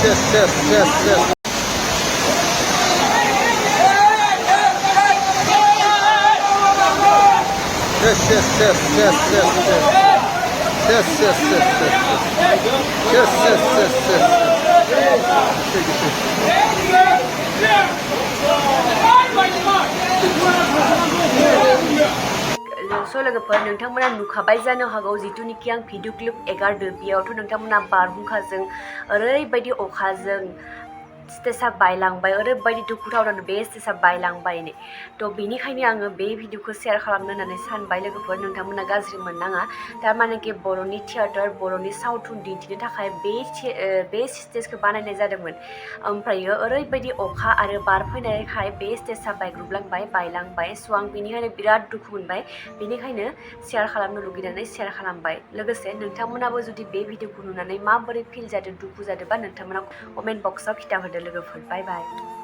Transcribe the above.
yes. So लोगोफोर नोंथांमोना नुखाबाय जानो हागौ जिथुनिखि आं भिडिअ क्लिप एगारदो बेयावथ' नोंथांमोना बारहुंखाजों ओरैबायदि अखाजों स्टेजआ बायलांबाय ओरैबायदि दुखुथावना बे स्टेजआ बायलांबाय थ' बेनिखायनो आङो बे भिडिअखौ शेयार खालामनो होननानै सानबाय लोगोफोर नोंथांमोना गाज्रि मोननाङा थारमानेकि बर'नि थियेटार बर'नि सावथुन दिन्थिनो थाखाय बे स्टेजखौ बानायनाय जादोंमोन ओमफ्रायो ओरैबायदि अखा आरो बार फैनायखाय बे स्टेजआ बायलांबाय स' आं बेनिखायनो बिराद दुखु मोनबाय बेनिखायनो शेयार खालामनो लुगैनानै शेयार खालामबाय लोगोसे नोंथांमोनाबो जुदि बे भिडिअखौ नुनानै माबोरै फिल जादों दुखु जादोंबा नोंथांमोना कमेन्ट बक्सआव खिथाहरदो लोगोफोर बाय बाय